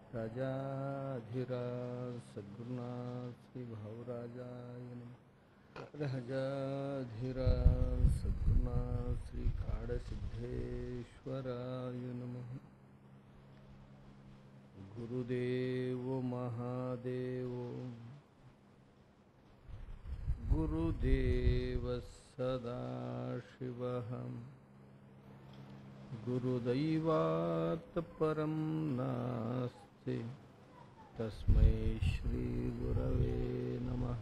राजाधिराज सद्गुरुनाथ श्री भाऊराजाय नमः। राजाधिराज सद्गुरुनाथ श्री काडसिद्धेश्वराय नमः। गुरुदेव महादेव गुरुदेव सदाशिवः गुरुदैवात् परं नास्ति तस्मै श्री गुरवे नमः।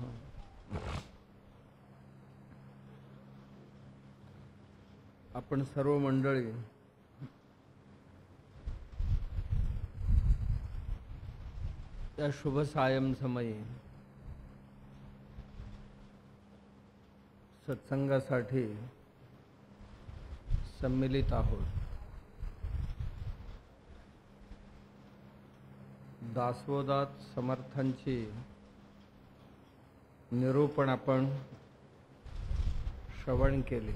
आपण सर्व मंडळी या शुभ सायं समयी सत्संगासाठी सम्मिलित आहोत। दासोदात समर्थांची निरूपण आपण श्रवण केले।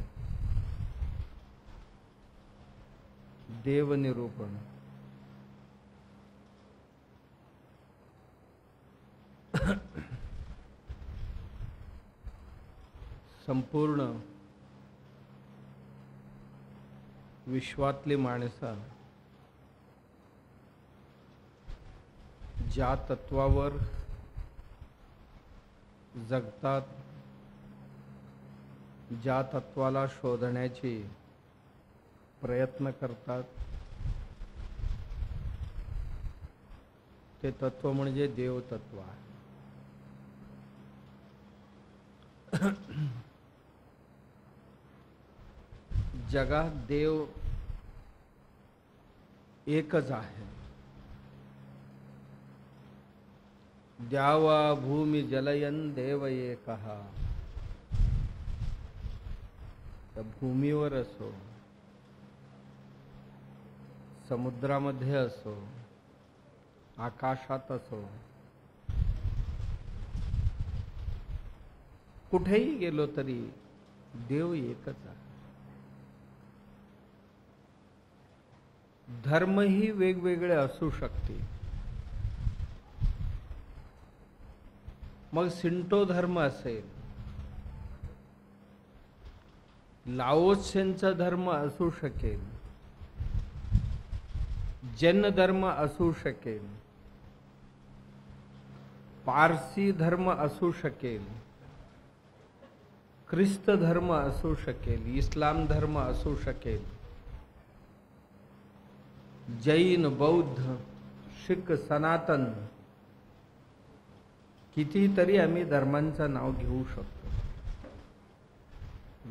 देवनिरूपण संपूर्ण विश्वातली माणसं ज्या तत्वावर जगतात, ज्या तत्वाला शोधण्याची प्रयत्न करतात, ते तत्व म्हणजे देवतत्व आहे। जगात देव एकच आहे। द्यावा भूमि जलयन देव एकः। तर भूमीवर असो, समुद्रामध्ये असो, आकाशात असो, कुठेही गेलो तरी देव एकच आहे। धर्म ही वेगवेगळे असू शकते। मग शिंटो धर्म असेल, लाओत्सेंचा धर्म असू शकेल, जैन धर्म असू शकेल, पारसी धर्म असू शकेल, ख्रिस्त धर्म असू शकेल, इस्लाम धर्म असू शकेल, जैन, बौद्ध, शीख, सनातन, कितीतरी आम्ही धर्मांचं नाव घेऊ शकतो।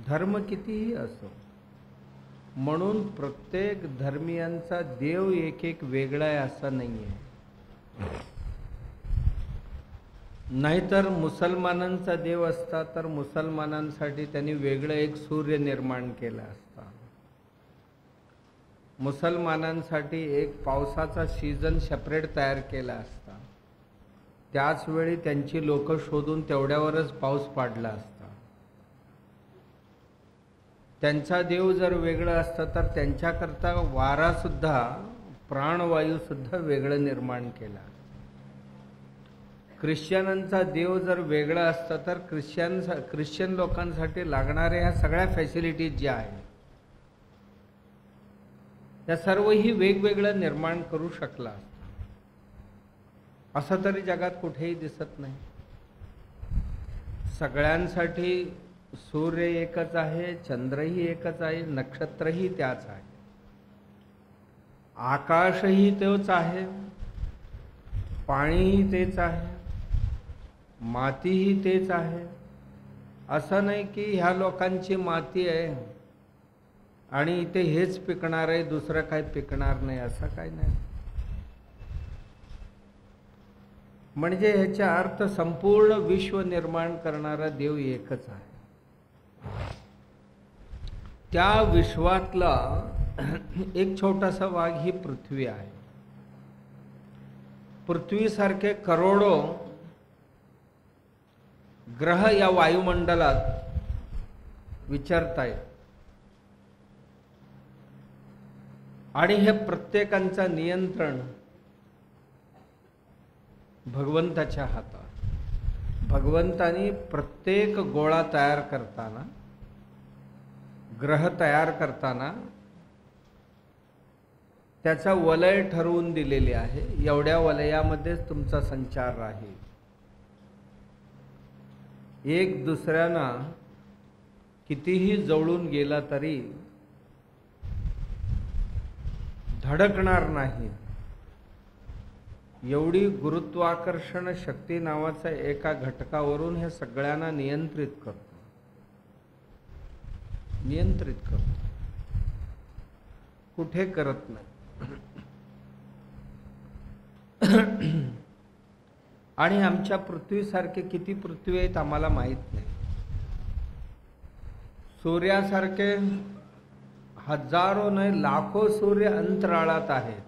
धर्म कितीही असो, म्हणून प्रत्येक धर्मियांचा देव एक एक वेगळा आहे असं नाहीये। नाहीतर मुसलमानांचा देव असता तर मुसलमानांसाठी त्यांनी वेगळं एक सूर्य निर्माण केला असता, मुसलमानांसाठी एक पावसाचा सीझन सेपरेट तयार केला असता, त्याच वेळी त्यांची लोक शोधून तेवढ्यावरच पाऊस पाडला असता। त्यांचा देव जर वेगळा असता तर त्यांच्याकरता वारा सुद्धा, प्राणवायू सुद्धा वेगळं निर्माण केला। ख्रिश्चनांचा देव जर वेगळा असता तर ख्रिश्चन लोकांसाठी लागणाऱ्या ह्या सगळ्या फॅसिलिटीज ज्या आहेत त्या सर्वही वेगवेगळं निर्माण करू शकला असता। असं तरी जगात कुठेही दिसत नाही। सगळ्यांसाठी सूर्य एकच आहे, चंद्रही एकच आहे, नक्षत्रही त्याच आहे, आकाशही तोच आहे, पाणीही तेच आहे, मातीही तेच आहे। असं नाही की ह्या लोकांची माती आहे आणि इथे हेच पिकणार आहे, दुसरं काही पिकणार नाही, असं काही नाही। म्हणजे ह्याचा अर्थ संपूर्ण विश्व निर्माण करणारा देव एकच आहे। त्या विश्वातला एक छोटासा भाग ही पृथ्वी आहे। पृथ्वीसारखे करोडो ग्रह या वायुमंडलात विचरतायत आणि हे प्रत्येकांचं नियंत्रण भगवंताच्या हातात. भगवंतानी प्रत्येक गोळा तयार करताना, ग्रह तयार करताना त्याचा वलय ठरवून दिलेली आहे. एवढ्या वलयामध्येच तुमचा संचार राहील. एक दुसऱ्यांना कितीही जवळून गेला तरी धडकणार नाही. एवढी गुरुत्वाकर्षण शक्ती नावाच्या एका घटकावरून हे सगळ्यांना नियंत्रित करतो. कुठे करत नाही. आणि आमच्या पृथ्वीसारखे किती पृथ्वी आहेत आम्हाला माहित नाही. सूर्यासारखे हजारो नाही लाखो सूर्य अंतराळात आहेत.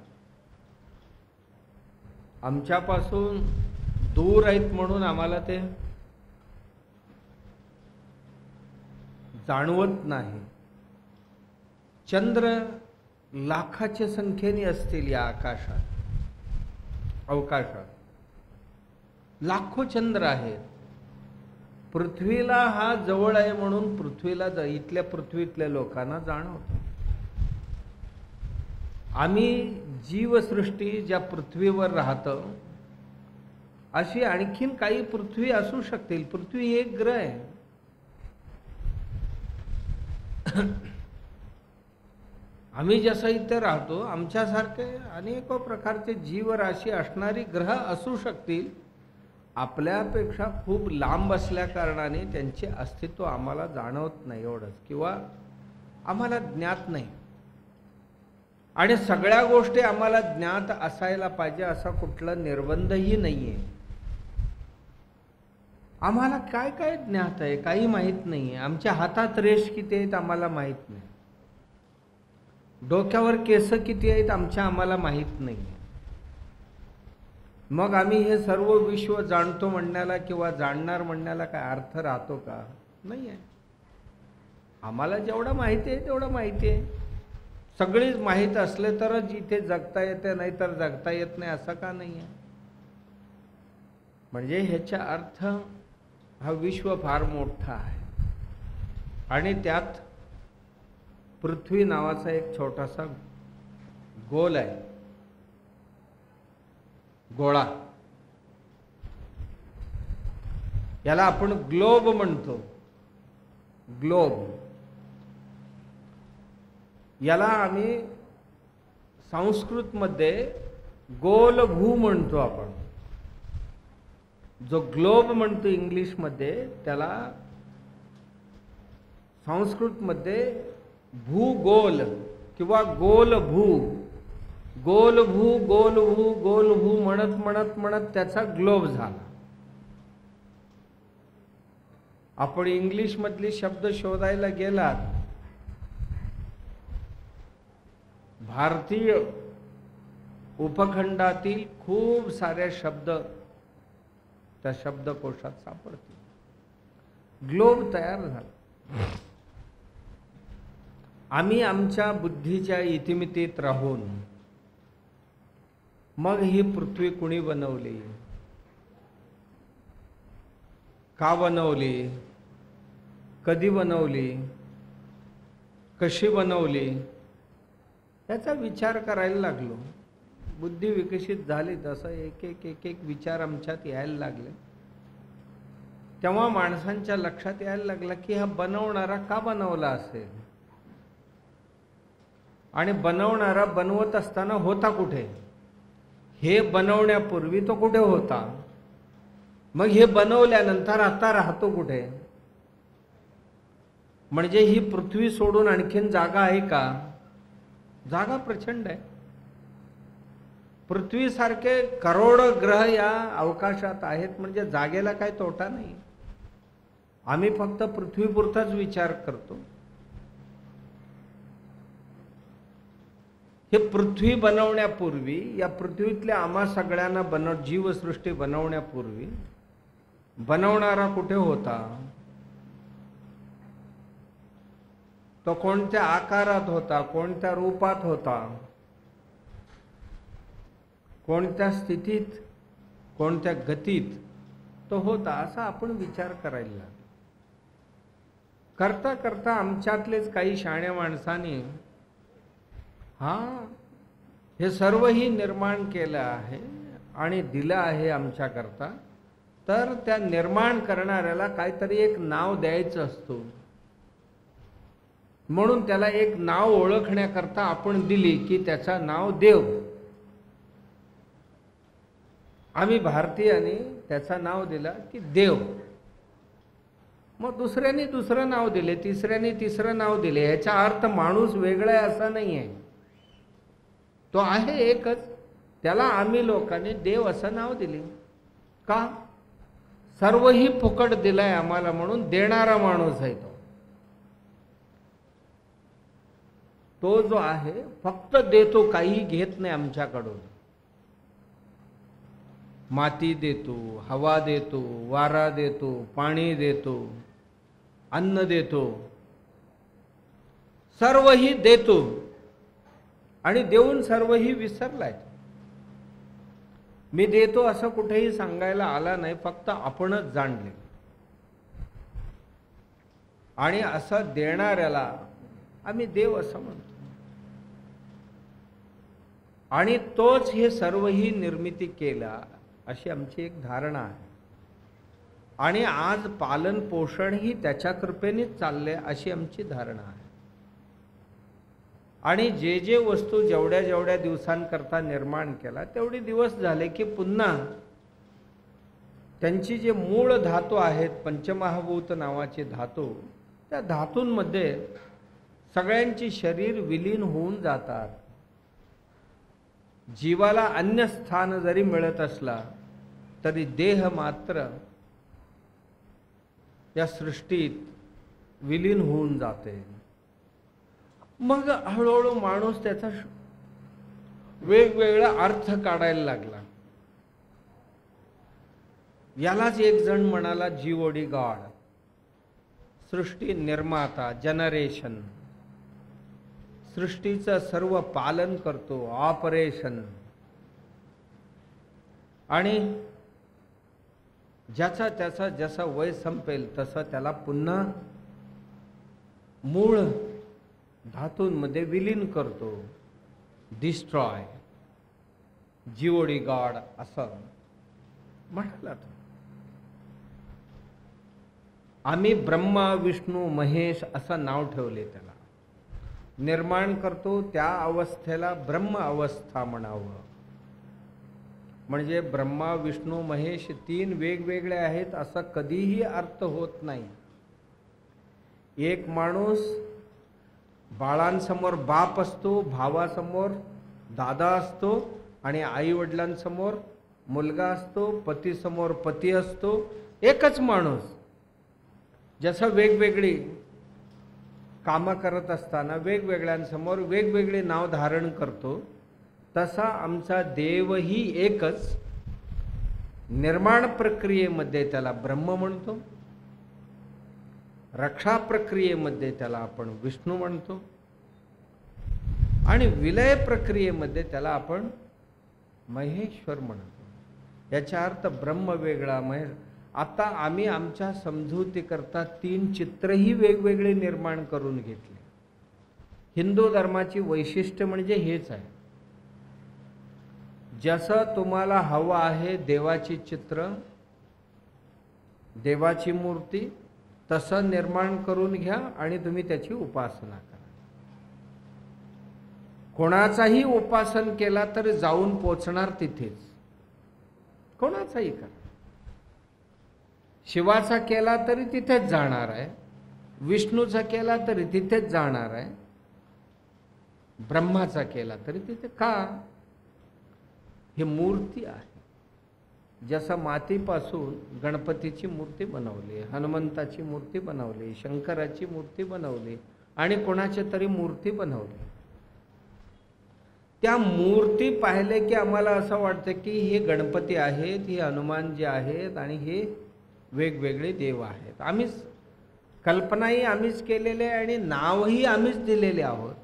आमच्यापासून दूर आहेत म्हणून आम्हाला ते जाणवत नाही. चंद्र लाखाच्या संख्येने असतील या अवकाशात. लाखो चंद्र आहेत. पृथ्वीला हा जवळ आहे म्हणून पृथ्वीला इथल्या पृथ्वीतल्या लोकांना जाणवतं. आम्ही जीवसृष्टी ज्या पृथ्वीवर राहतो अशी आणखीन काही पृथ्वी असू शकतील. पृथ्वी एक ग्रह आहे. आम्ही जसं इथे राहतो आमच्यासारखे अनेक प्रकारचे जीवराशी असणारी ग्रह असू शकतील. आपल्यापेक्षा खूप लांब असल्या कारणाने त्यांचे अस्तित्व आम्हाला जाणवत नाही एवढंच, किंवा आम्हाला ज्ञात नाही. आणि सगळ्या गोष्टी आम्हाला ज्ञात असायला पाहिजे असा कुठला निर्बंधही नाहीये. आम्हाला काय काय ज्ञात आहे काही माहित नाहीये. आमच्या हातात रेष किती आहेत आम्हाला माहित नाही. डोक्यावर केस किती आहेत आम्हाला माहित नाही. मग आम्ही हे सर्व विश्व जाणतो म्हणण्याला किंवा जाणणार म्हणण्याला काय अर्थ राहतो का? नाही आहे. आम्हाला जेवढं माहिती आहे तेवढं माहिती आहे. सगळीच माहीत असले तरच इथे जगता येते, नाही तर जगता येत नाही असं का नाही आहे? म्हणजे ह्याचा अर्थ हा विश्व फार मोठा आहे आणि त्यात पृथ्वी नावाचा एक छोटासा गोल आहे, गोळा. याला आपण ग्लोब म्हणतो. ग्लोब याला आम्ही संस्कृतमध्ये गोलभू म्हणतो. आपण जो ग्लोब म्हणतो इंग्लिशमध्ये त्याला संस्कृतमध्ये भूगोल किंवा गोलभू, गोलभू गोलभू गोलभू म्हणत म्हणत म्हणत त्याचा ग्लोब झाला. आपण इंग्लिश मधली शब्द शोधायला गेलात, भारतीय उपखंडातील खूप सारे शब्द त्या शब्दकोशात सापडतील. ग्लोब तयार झाला. आम्ही आमच्या बुद्धीच्या इतिमितीत राहून मग ही पृथ्वी कुणी बनवली, का बनवली, कधी बनवली, कशी बनवली याचा विचार करायला लागलो. बुद्धी विकसित झाली तसं एक एक एक एक विचार आमच्यात यायला लागले. तेव्हा माणसांच्या लक्षात यायला लागला की हा बनवणारा का बनवला असेल आणि बनवणारा बनवत असताना होता कुठे, हे बनवण्यापूर्वी तो कुठे होता, मग हे बनवल्यानंतर आता राहतो कुठे. म्हणजे ही पृथ्वी सोडून आणखीन जागा आहे का? जागा प्रचंड आहे. पृथ्वीसारखे करोड ग्रह या अवकाशात आहेत म्हणजे जागेला काही तोटा नाही. आम्ही फक्त पृथ्वीपुरताच विचार करतो. हे पृथ्वी बनवण्यापूर्वी या पृथ्वीतल्या आम्हा सगळ्यांना जीवसृष्टी बनवण्यापूर्वी बनवणारा कुठे होता, तो कोणत्या आकारात होता, कोणत्या रूपात होता, कोणत्या स्थितीत कोणत्या गतीत तो होता, असा आपण विचार करायला लागलो. करता करता आमच्यातलेच काही शहाण्या माणसाने हे सर्वही निर्माण केलं आहे आणि दिलं आहे आमच्याकरता, तर त्या निर्माण करणाऱ्याला काहीतरी एक नाव द्यायचं असतो. म्हणून त्याला एक नाव ओळखण्याकरता आपण दिली की त्याचं नाव देव. आम्ही भारतीयांनी त्याचं नाव दिलं की देव. मग दुसऱ्यांनी दुसरं नाव दिले, तिसऱ्यांनी तिसरं नाव दिले. याचा अर्थ माणूस वेगळा आहे असा नाही आहे, तो आहे एकच. त्याला आम्ही लोकांनी देव असं नाव दिले. का? सर्वही फुकट दिलंय आम्हाला म्हणून देणारा माणूस आहे तो जो आहे फक्त देतो, काही घेत नाही आमच्याकडून. माती देतो, हवा देतो, वारा देतो, पाणी देतो, अन्न देतो, सर्वही देतो. आणि देऊन सर्वही विसरलाय. मी देतो असं कुठेही सांगायला आला नाही, फक्त आपणच जाणले. आणि असं देणाऱ्याला आम्ही देव असं म्हणतो. आणि तोच हे सर्वही निर्मिती केला अशी आमची एक धारणा आहे. आणि आज पालन पोषणही त्याच्या कृपेनेच चालले अशी आमची धारणा आहे. आणि जे जे वस्तू जेवढ्या जेवढ्या दिवसांकरता निर्माण केला, तेवढे दिवस झाले की पुन्हा त्यांची जे मूळ धातू आहेत, पंचमहाभूत नावाचे धातू, त्या धातूंमध्ये सगळ्यांची शरीर विलीन होऊन जातात. जीवाला अन्य स्थान जरी मिळत असला तरी देह मात्र या सृष्टीत विलीन होऊन जाते. मग हळूहळू माणूस त्याचा वेगवेगळा अर्थ काढायला लागला. यालाच एक जण म्हणाला जीवोडी गॉड, सृष्टी निर्माता, जनरेशन, सृष्टीचं सर्व पालन करतो, ऑपरेशन. आणि ज्याचा त्याचा जसं वय संपेल तसं त्याला पुन्हा मूळ धातूंमध्ये विलीन करतो, डिस्ट्रॉय. जीवोडी गॉड असं म्हणाला तो. आम्ही ब्रह्मा विष्णू महेश असं नाव ठेवले त्याला. निर्माण करतो त्या अवस्थेला ब्रह्म अवस्था म्हणावं. म्हणजे ब्रह्मा विष्णू महेश तीन वेगवेगळे आहेत असं कधीही अर्थ होत नाही. एक माणूस बाळांसमोर बाप असतो, भावासमोर दादा असतो, आणि आई वडिलांसमोर मुलगा असतो, पतीसमोर पती असतो. एकच माणूस. जसं वेगवेगळी कामं करत असताना वेगवेगळ्यांसमोर वेगवेगळे नाव धारण करतो, तसा आमचा देवही एकच. निर्माण प्रक्रियेमध्ये त्याला ब्रह्म म्हणतो, रक्षा प्रक्रियेमध्ये त्याला आपण विष्णू म्हणतो, आणि विलय प्रक्रियेमध्ये त्याला आपण महेश्वर म्हणतो. याचा अर्थ ब्रह्म वेगळा, महेश. आता आम्ही आमच्या समजुतीकरता तीन चित्रही वेगवेगळे निर्माण करून घेतले. हिंदू धर्माची वैशिष्ट्य म्हणजे हेच आहे. जसं तुम्हाला हवं आहे देवाची चित्र, देवाची मूर्ती, तसं निर्माण करून घ्या आणि तुम्ही त्याची उपासना करा. कोणाचाही उपासन केला तर जाऊन पोचणार तिथेच. कोणाचाही करा. शिवाचा केला तरी तिथेच जाणार आहे, विष्णूचा केला तरी तिथेच जाणार आहे, ब्रह्माचा केला तरी तिथे. का? ही मूर्ती आहे. जसं मातीपासून गणपतीची मूर्ती बनवली, हनुमंताची मूर्ती बनवली, शंकराची मूर्ती बनवली, आणि कोणाची तरी मूर्ती बनवली. त्या मूर्ती पाहिले की आम्हाला असं वाटतं की हे गणपती आहेत, हे हनुमानजी आहेत, आणि हे वेगवेगळे देव आहेत. आम्हीच कल्पनाही आम्हीच केलेले आणि नावही आम्हीच दिलेले आहोत.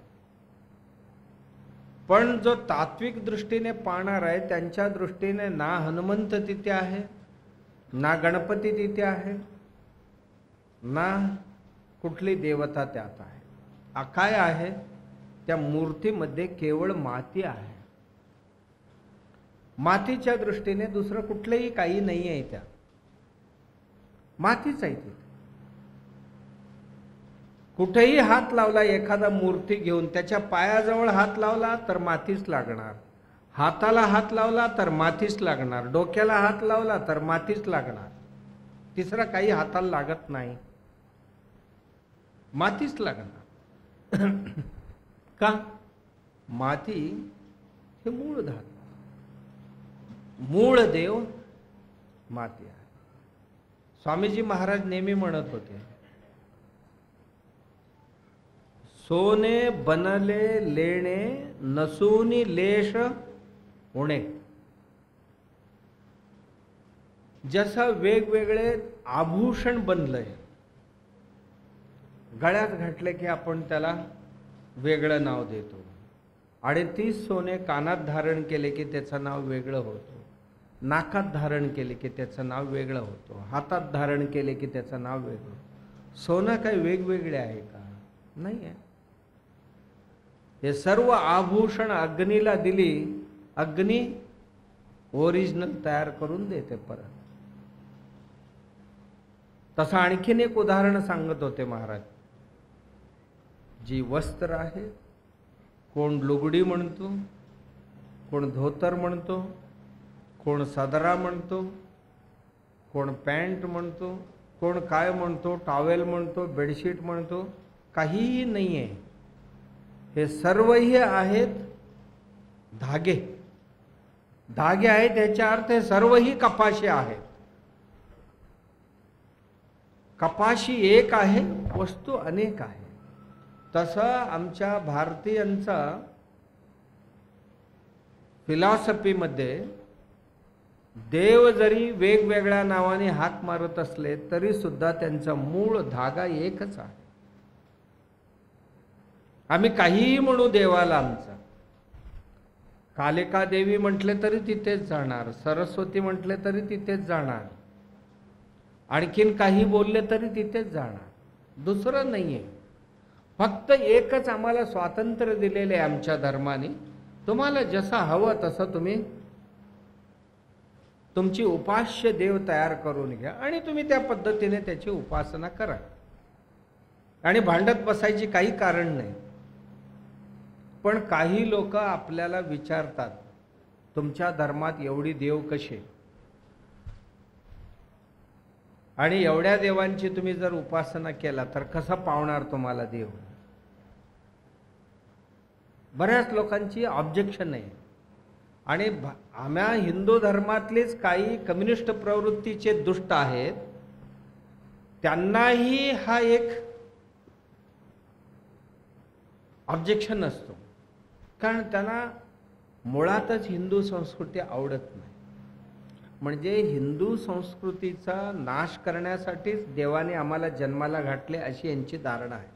पण जो तात्विक दृष्टीने पाहणार आहे त्यांच्या दृष्टीने ना हनुमंत तिथे आहे, ना गणपती तिथे आहे, ना कुठली देवता त्यात आहे. काय आहे? त्या मूर्तीमध्ये केवळ माती आहे. मातीच्या दृष्टीने दुसरं कुठलंही काही नाही आहे. त्या मातीच आहे. तिथे कुठेही हात लावला एखादा मूर्ती घेऊन, त्याच्या पायाजवळ हात लावला तर मातीच लागणार, हाताला हात लावला तर मातीच लागणार, डोक्याला हात लावला तर मातीच लागणार. तिसरा काही हाताला लागत नाही, मातीच लागणार. का? माती हे मूळ धातू, मूळ देव माती आहे. स्वामीजी महाराज नेहमी म्हणत होते, सोने बनले लेणे नसूनी लेश होणे. जसं वेगवेगळे आभूषण बनलंय, गळ्यात घातले की आपण त्याला वेगळं नाव देतो, आणि तीच सोने कानात धारण केले की त्याचं नाव वेगळं होतं, नाकात धारण केले की त्याचं नाव वेगळं होतं, हातात धारण केले की त्याचं नाव वेगळं. सोनं काही वेगवेगळे आहे का? नाही आहे. हे सर्व आभूषण अग्नीला दिली, अग्नी ओरिजिनल तयार करून देते परत. तसं आणखीन एक उदाहरण सांगत होते महाराज. जी वस्त्र आहे, कोण लुगडी म्हणतो, कोण धोतर म्हणतो, कोण सदरा म्हणतो, कोण पॅन्ट म्हणतो, कोण काय म्हणतो, टॉवेल म्हणतो, बेडशीट म्हणतो, काहीही नाही आहे. हे सर्वही आहेत धागे. धागे आहेत त्याचा अर्थ हे सर्वही कपाशी आहेत. कपाशी एक आहे, वस्तू अनेक आहे. तसं आमच्या भारतीयांचा फिलॉसॉफीमध्ये देव जरी वेगवेगळ्या नावाने हाक मारत असले तरी सुद्धा त्यांचा मूळ धागा एकच आहे. आम्ही काहीही म्हणू देवाला, आमचा कालिका देवी म्हटले तरी तिथेच जाणार, सरस्वती म्हटले तरी तिथेच जाणार, आणखीन काही बोलले तरी तिथेच जाणार, दुसरं नाहीये. फक्त एकच आम्हाला स्वातंत्र्य दिलेले आहे आमच्या धर्माने. तुम्हाला जसं हवं तसं तुम्ही तुमची उपास्य देव तयार करून घ्या आणि तुम्ही त्या पद्धतीने त्याची उपासना करा, आणि भांडत बसायची काही कारण नाही. पण काही लोक आपल्याला विचारतात, तुमच्या धर्मात एवढी देव कसे, आणि एवढ्या देवांची तुम्ही जर उपासना केला तर कसं पावणार तुम्हाला देव? बऱ्याच लोकांची ऑब्जेक्शन आहे. आणि आम्हा हिंदू धर्मातलेच काही कम्युनिस्ट प्रवृत्तीचे दुष्ट आहेत, त्यांनाही हा एक ऑब्जेक्शन असतो, कारण त्यांना मुळातच हिंदू संस्कृती आवडत नाही. म्हणजे हिंदू संस्कृतीचा नाश करण्यासाठीच देवाने आम्हाला जन्माला घातले अशी यांची धारणा आहे.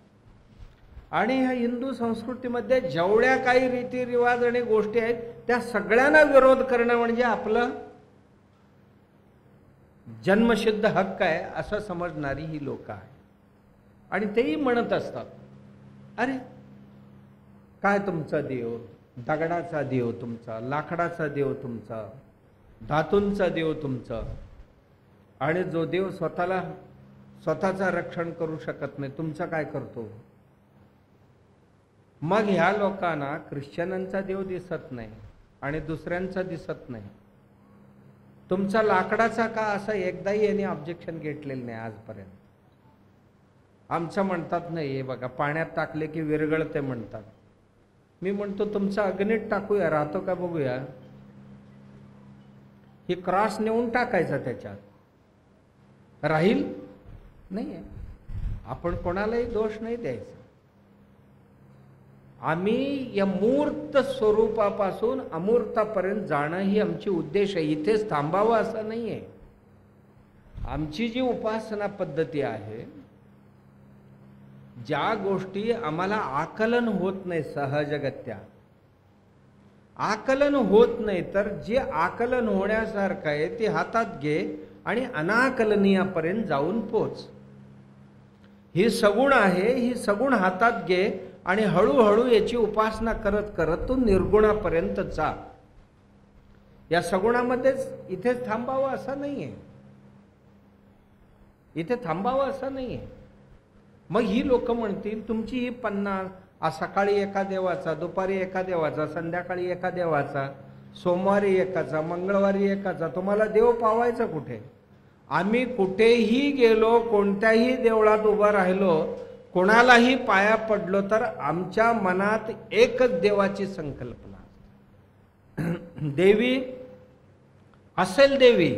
आणि ह्या हिंदू संस्कृतीमध्ये जेवढ्या काही रीतिरिवाज आणि गोष्टी आहेत त्या सगळ्यांना विरोध करणं म्हणजे आपलं जन्मसिद्ध हक्क आहे असं समजणारी ही लोक आहे. आणि तेही म्हणत असतात, अरे काय तुमचा देव, दगडाचा देव तुमचा, लाकडाचा देव तुमचा, धातूंचा देव तुमचा, आणि जो देव स्वतःचा रक्षण करू शकत नाही तुमचा काय करतो? मग ह्या लोकांना ख्रिश्चनांचा देव दिसत नाही आणि दुसऱ्यांचा दिसत नाही. तुमचा लाकडाचा का असं एकदाही यांनी ऑब्जेक्शन घेतलेलं नाही आजपर्यंत. आमचं म्हणतात नाही, हे बघा पाण्यात टाकले की विरघळते म्हणतात. मी म्हणतो तुमचा अग्नीत टाकूया, राहतो का बघूया. ही क्रॉस नेऊन टाकायचा त्याच्यात, राहील नाही आहे. आपण कोणालाही दोष नाही द्यायचा. आम्ही या मूर्त स्वरूपापासून अमूर्तापर्यंत जाणं ही आमची उद्देश आहे. इथेच थांबावं असं नाही आहे. आमची जी उपासना पद्धती आहे, ज्या गोष्टी आम्हाला आकलन होत नाही सहजगत्या, आकलन होत नाही, तर जे आकलन होण्यासारखं आहे ते हातात घे आणि अनाकलनीयापर्यंत जाऊन पोच. ही सगुण आहे, ही सगुण हातात घे आणि हळूहळू याची उपासना करत करत तू निर्गुणापर्यंत जा. या सगुणामध्येच इथेच थांबावं असं नाहीये, इथे थांबावं असं नाहीये. मग ही लोक म्हणतील तुमची ही 50 आज सकाळी एका देवाचा, दुपारी एका देवाचा, संध्याकाळी एका देवाचा, सोमवारी एकाचा, मंगळवारी एकाचा, तुम्हाला देव पावायचा कुठे? आम्ही कुठेही गेलो, कोणत्याही देवळात उभं राहिलो, कोणालाही पाया पडलो, तर आमच्या मनात एकच देवाची संकल्पना. देवी असेल देवी,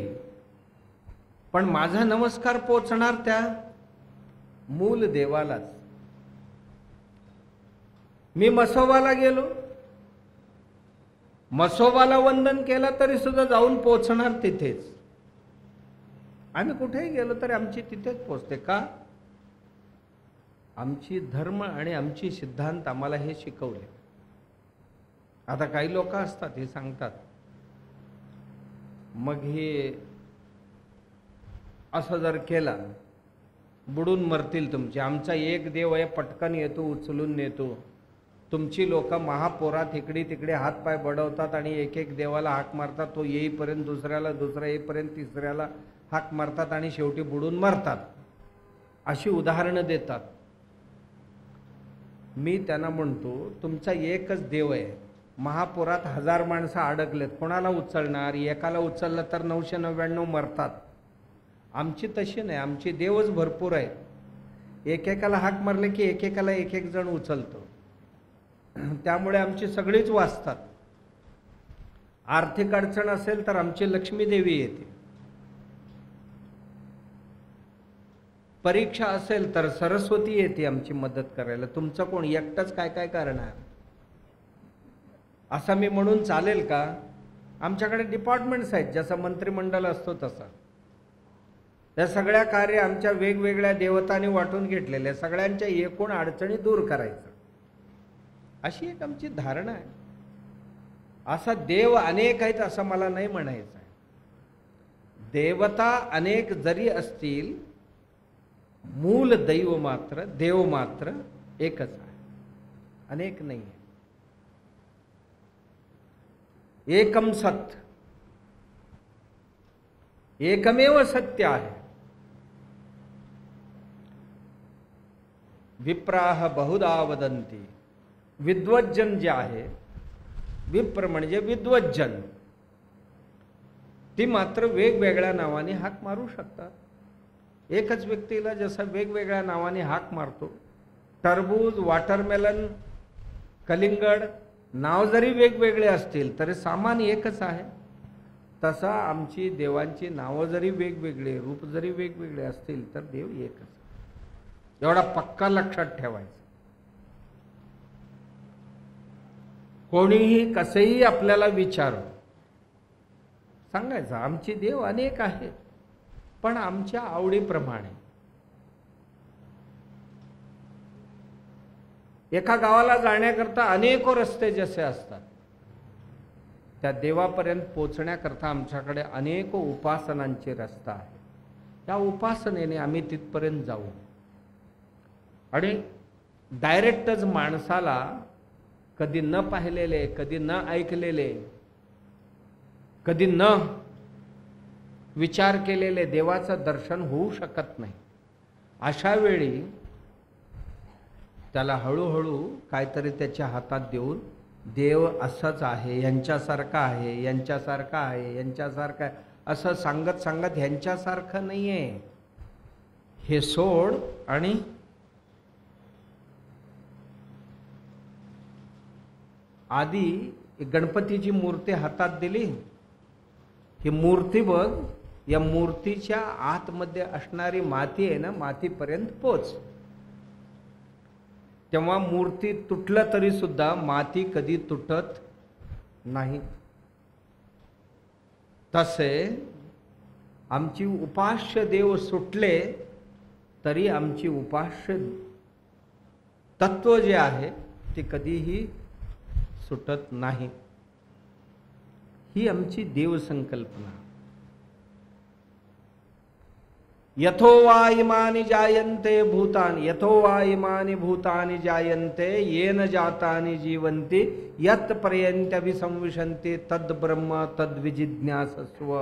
पण माझा नमस्कार पोचणार त्या मूल देवालाच. मी मसोबाला गेलो, मसोबाला वंदन केलं तरी सुद्धा जाऊन पोचणार तिथेच. आम्ही कुठेही गेलो तरी आमची तिथेच पोचते. का? आमची धर्म आणि आमची सिद्धांत आम्हाला हे शिकवले. आता काही लोक असतात हे सांगतात, मग हे असं जर केला बुडून मरतील तुमचे. आमचा एक देव आहे, पटकन येतो, उचलून नेतो. तुमची लोक महापोरात इकडे तिकडे हातपाय बडवतात आणि एक एक देवाला हाक मारतात. तो येईपर्यंत दुसऱ्याला, दुसरा येईपर्यंत तिसऱ्याला हाक मारतात आणि शेवटी बुडून मरतात. अशी उदाहरणं देतात. मी त्यांना म्हणतो, तुमचा एकच देव आहे, महापुरात 1000 माणसं अडकलेत, कोणाला उचलणार? एकाला उचललं तर 999 मरतात. आमची तशी नाही, आमची देवच भरपूर आहेत. एकेकाला हाक मारले की एकेकाला एक एक जण उचलतो. त्यामुळे आमची सगळीच वाचतात. आर्थिक अडचण असेल तर आमची लक्ष्मी देवी येते. परीक्षा असेल तर सरस्वती येते आमची मदत करायला. तुमचं कोण एकटंच काय काय करणार? असं मी म्हणून चालेल का? आमच्याकडे डिपार्टमेंट्स आहेत, जसं मंत्रिमंडळ असतो तसा. त्या सगळ्या कार्य आमच्या वेगवेगळ्या देवतांनी वाटून घेतलेल्या, सगळ्यांच्या एकूण अडचणी दूर करायचं, अशी एक आमची धारणा आहे. असा देव अनेक आहेत असं मला नाही म्हणायचं आहे. देवता अनेक जरी असतील, मूल दैव मात्र, देव मात्र एकच आहे, अनेक नाही आहे. एकम सत्य, एकमेव सत्य आहे. विप्राह बहुधा वदंती. विद्वज्जन जे आहे, विप्र म्हणजे विद्वज्जन, ती मात्र वेगवेगळ्या नावाने हाक मारू शकतात. एकच व्यक्तीला जसं वेगवेगळ्या नावाने हाक मारतो, टरबूज, वॉटरमेलन, कलिंगड, नाव जरी वेगवेगळे असतील तरी सामान एकच आहे. तसा आमची देवांची नावं जरी वेगवेगळे, रूप जरी वेगवेगळे असतील तर देव एकच. एवढा पक्का लक्षात ठेवायचा. कोणीही कसेही आपल्याला विचार सांगायचं, आमची देव अनेक आहेत, पण आमच्या आवडीप्रमाणे. एका गावाला जाण्याकरता अनेको रस्ते जसे असतात, त्या देवापर्यंत पोचण्याकरता आमच्याकडे अनेक उपासनांचे रस्ता आहे. त्या उपासनेने आम्ही तिथपर्यंत जाऊ. आणि डायरेक्टच माणसाला कधी न पाहिलेले, कधी न ऐकलेले, कधी न विचार केलेले देवाचं दर्शन होऊ शकत नाही. अशा वेळी त्याला हळूहळू काहीतरी त्याच्या हातात देऊन, देव असंच आहे, यांच्यासारखा आहे, यांच्यासारखा आहे, यांच्यासारखा आहे, असं सांगत सांगत ह्यांच्यासारखं नाही आहे हे सोड. आणि आधी गणपतीची मूर्ती हातात दिली, ही मूर्ती बघ, या मूर्तीच्या आतमध्ये असणारी माती आहे ना, मातीपर्यंत पोच. तेव्हा मूर्ती तुटलं तरी सुद्धा माती कधी तुटत नाही. तसे आमची उपास्य देव सुटले तरी आमची उपास्य तत्व जे आहे ते कधीही सुटत नाही. ही आमची देवसंकल्पना. यथो वा इमानि जायन्ते भूतानि यथो वा इमानि भूतानि जायन्ते येन जातानि जीवन्ति यत् पर्यन्त्यभिसंविशन्ति तद् ब्रह्म तद्विजिज्ञासस्व.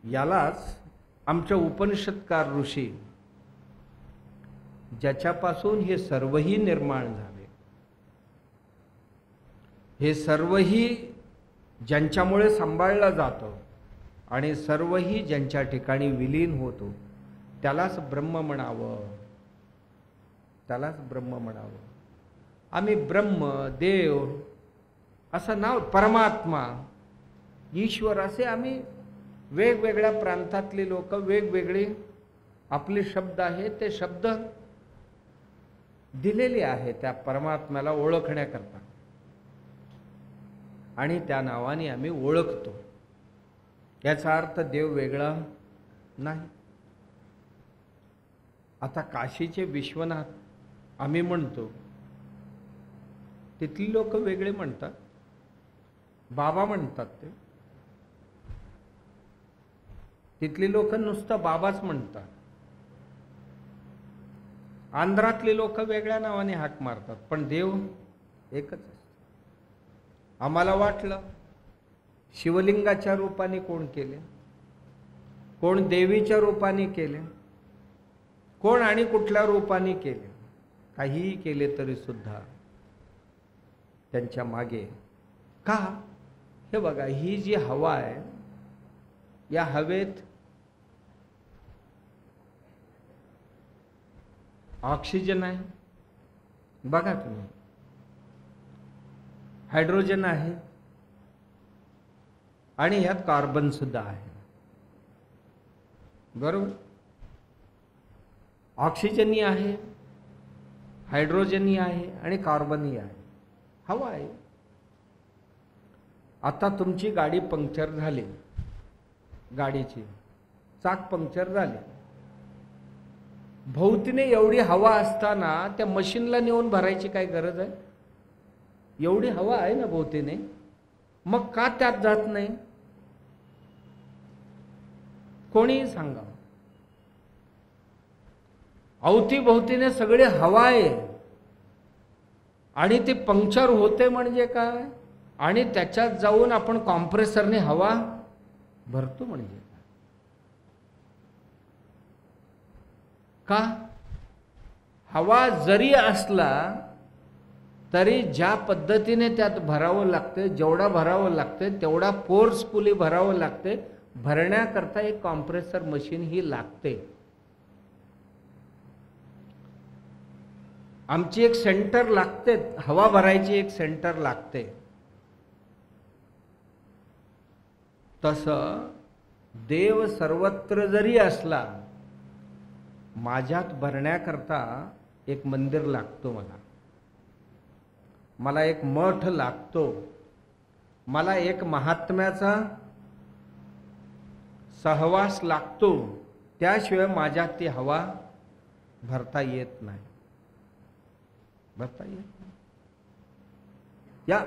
यालाच आमच्या उपनिषदकार ऋषी, ज्याच्यापासून हे सर्वही निर्माण झाले, हे सर्वही ज्यांच्यामुळे सांभाळलं जातं आणि सर्वही ज्यांच्या ठिकाणी विलीन होतो, त्यालाच ब्रह्म म्हणावं, त्यालाच ब्रह्म म्हणावं. आम्ही ब्रह्म, देव असं नाव, परमात्मा, ईश्वर असे आम्ही वेगवेगळ्या प्रांतातले लोक वेगवेगळे आपले शब्द आहेत, ते शब्द दिलेले आहे त्या परमात्म्याला ओळखण्याकरता, आणि त्या नावाने आम्ही ओळखतो. याचा अर्थ देव वेगळा नाही. आता काशीचे विश्वनाथ आम्ही म्हणतो, तिथली लोक वेगळे म्हणतात, बाबा म्हणतात ते. तिथली लोक नुसतं बाबाच म्हणतात. आंध्रातली लोक वेगळ्या नावाने हाक मारतात, पण देव एकच असतो. आम्हाला वाटलं शिवलिंगाच्या रूपाने कोण केले, कोण देवीच्या रूपाने केले, कोण आणि कुठल्या रूपाने केले, काहीही केले तरी सुद्धा त्यांच्या मागे का, हे बघा, ही जी हवा आहे, या हवेत ऑक्सिजन आहे, बघा तुम्ही, हायड्रोजन आहे, आणि ह्यात कार्बन सुद्धा आहे, बरोबर. ऑक्सिजनही आहे, हायड्रोजनही आहे आणि कार्बनही आहे, हवा आहे. आता तुमची गाडी पंक्चर झाली, गाडीची चाक पंक्चर झाले, भोवतीने एवढी हवा असताना त्या मशीनला नेऊन भरायची काय गरज आहे? एवढी हवा आहे ना भोवतीने, मग का त्यात जात नाही? कोणीही सांगा. अवतीभोवतीने सगळे हवा आहे आणि ती पंक्चर होते म्हणजे काय, आणि त्याच्यात जाऊन आपण कॉम्प्रेसरने हवा भरतो म्हणजे का? हवा जरी असला तरी ज्या पद्धतीने त्यात भरावं लागते, जेवढा भरावं लागते तेवढा फोर्सफुली भरावं लागते. भरण्याकरता एक कॉम्प्रेसर मशीन ही लागते. आमची एक सेंटर लागते, हवा भरायची एक सेंटर लागते. तसं देव सर्वत्र जरी असला, माझ्यात भरण्याकरता एक मंदिर लागतो, मला एक मठ लागतो, मला एक महात्म्याचा सहवास लागतो. त्याशिवाय माझ्यात ती हवा भरता येत नाही, भरता येत नाही. या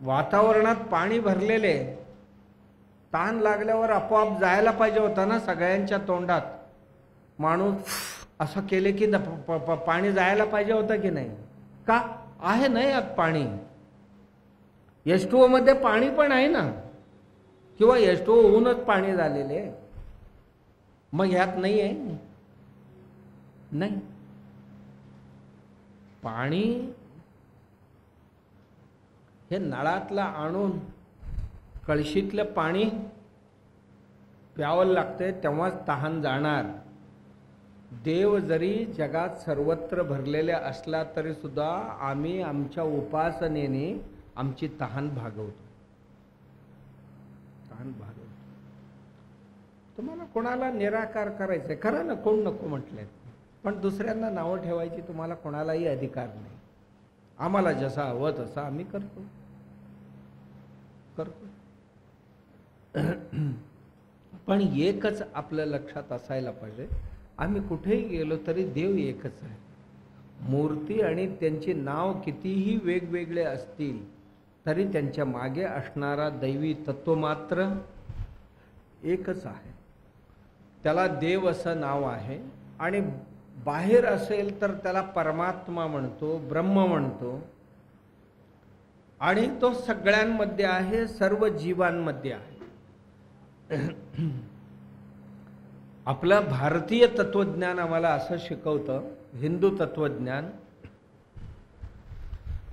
वातावरणात पाणी भरलेले, ताण लागल्यावर आपोआप जायला पाहिजे होता ना सगळ्यांच्या तोंडात. माणूस असं केले की पाणी जायला पाहिजे होतं की नाही? का आहे नाही यात पाणी? H2O मध्ये पाणी पण आहे ना, किंवा H2O होऊनच पाणी झालेले, मग ह्यात नाही आहे? नाही. पाणी हे नळातलं आणून कळशीतलं पाणी प्यावं लागते, तेव्हाच तहान जाणार. देव जरी जगात सर्वत्र भरलेल्या असला तरी सुद्धा आम्ही आमच्या उपासनेने आमची तहान भागवतो, तहान भागवतो. तुम्हाला कोणाला निराकार करायचंय करा ना, कोण नको म्हटले, पण दुसऱ्यांना नावं ठेवायची तुम्हाला कोणालाही अधिकार नाही. आम्हाला जसं हवं तसं आम्ही करतो. पण एकच आपल्या लक्षात असायला पाहिजे, आम्ही कुठेही गेलो तरी देव एकच आहे. मूर्ती आणि त्यांची नाव कितीही वेगवेगळे असतील तरी त्यांच्या मागे असणारा दैवी तत्व मात्र एकच आहे. त्याला देव असं नाव आहे आणि बाहेर असेल तर त्याला परमात्मा म्हणतो, ब्रह्म म्हणतो. आणि तो सगळ्यांमध्ये आहे, सर्व जीवांमध्ये आहे. आपलं भारतीय तत्वज्ञान आम्हाला असं शिकवतं, हिंदू तत्वज्ञान,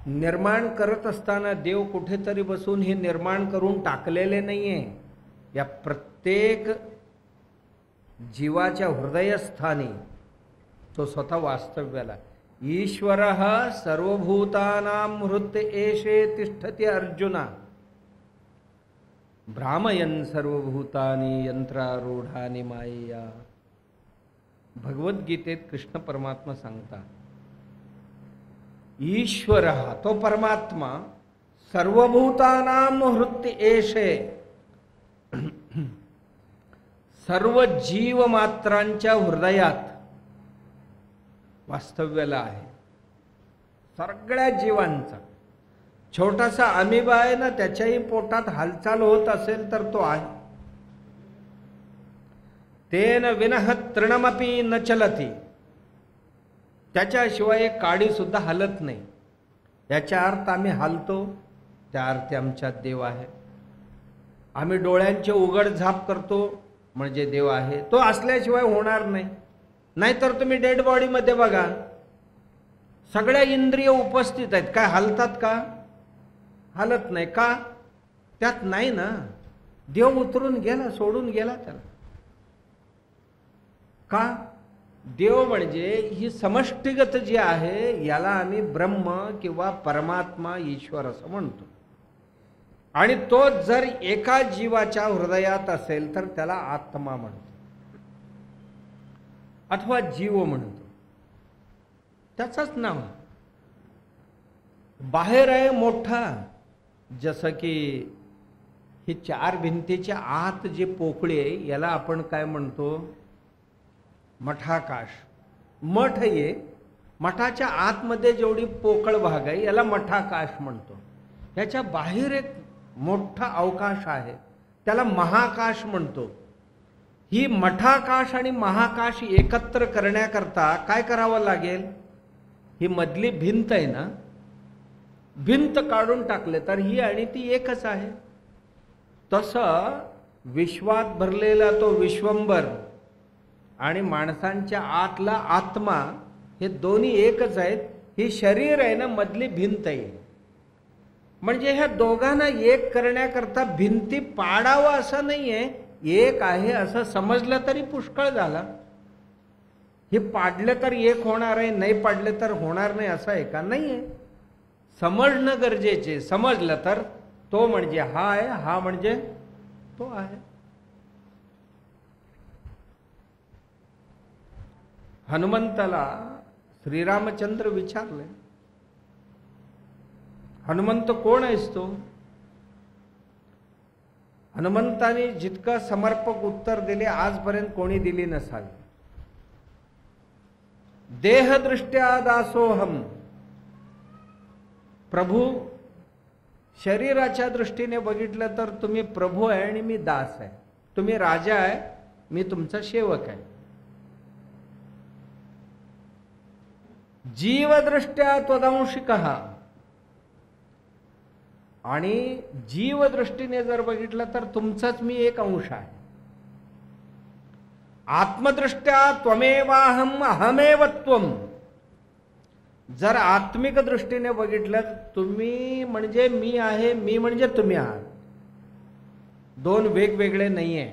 निर्माण करत असताना देव कुठेतरी बसून हे निर्माण करून टाकलेले नाहीये. या प्रत्येक जीवाच्या हृदयस्थानी तो स्वतः वास्तव्याला. ईश्वरः सर्वभूतानां हृत् एषे तिष्ठति अर्जुना भ्रामयन् सर्वभूतानि यंत्रारूढानि मायया. भगवद्गीतेत कृष्ण परमात्मा सांगतात, ईश्वरः तो परमात्मा सर्वभूतानां हृत् एषे सर्व जीवमात्रांच्या हृदयात वास्तव्याला आहे. सगळ्या जीवांचा. छोटासा अमिबा आहे ना, त्याच्याही पोटात हालचाल होत असेल तर तो आहे. तेन विनः तृणमपि न चलति. त्याच्याशिवाय एक काडी सुद्धा हलत नाही. याच्या अर्थ आम्ही हलतो, त्या अर्थी आमच्यात देव आहे. आम्ही डोळ्यांचे उघड झाप करतो म्हणजे देव आहे. तो असल्याशिवाय होणार नाही. नाहीतर तुम्ही डेड बॉडीमध्ये बघा, सगळ्या इंद्रिय उपस्थित आहेत, काय हलतात का? हलत नाही. का? त्यात नाही ना, देव उतरून गेला, सोडून गेला त्याला. का? देव म्हणजे ही समष्टिगत जी आहे याला आम्ही ब्रह्म किंवा परमात्मा, ईश्वर असं म्हणतो. आणि तो जर एका जीवाच्या हृदयात असेल तर त्याला आत्मा म्हणतो अथवा जीव म्हणतो. त्याचंच नाव. बाहेर आहे मोठा, जसं की ही चार भिंतीच्या आत जे पोकळी आहे याला आपण काय म्हणतो? मठाकाश. मठ आहे, मठाच्या आतमध्ये जेवढी पोकळ भाग आहे याला मठाकाश म्हणतो. याच्या बाहेर एक मोठा अवकाश आहे, त्याला महाकाश म्हणतो. ही मठाकाश आणि महाकाश एकत्र करण्याकरता काय करावं लागेल? ही मधली भिंत आहे ना, भिंत काढून टाकले तर ही आणि ती एकच आहे. तसं विश्वात भरलेला तो विश्वंभर आणि माणसांच्या आतला आत्मा हे दोन्ही एकच आहेत. ही शरीर आहे ना, मधली भिंत आहे. म्हणजे ह्या दोघांना एक करण्याकरता भिंती पाडावं असं नाहीये, एक आहे असं समजलं तरी पुष्कळ झाला. हे पाडलं तर एक होणार आहे, नाही पाडलं तर होणार नाही असं आहे का? नाहीये. समजणं गरजेचे. समजलं तर तो म्हणजे हा आहे, हा म्हणजे तो आहे. हनुमंताला श्रीरामचंद्र विचारले, हनुमंत कोण आहेस तू? हनुमंताने जितकं समर्पक उत्तर दिले आजपर्यंत कोणी दिली नसावी. देहदृष्ट्या दासोहम. प्रभू शरीराच्या दृष्टीने बघितलं तर तुम्ही प्रभू आहे आणि मी दास आहे. तुम्ही राजा आहे, मी तुमचा सेवक आहे. जीवदृष्ट्या त्वदंशिकः. आणि जीवदृष्टीने जर बघितलं तर तुमचाच मी एक अंश आहे. आत्मदृष्ट्या त्वमेवाहम अहमेव त्वम. जर आत्मिक दृष्टीने बघितलं, तुम्ही म्हणजे मी आहे, मी म्हणजे तुम्ही आहात. दोन वेगवेगळे नाहीये.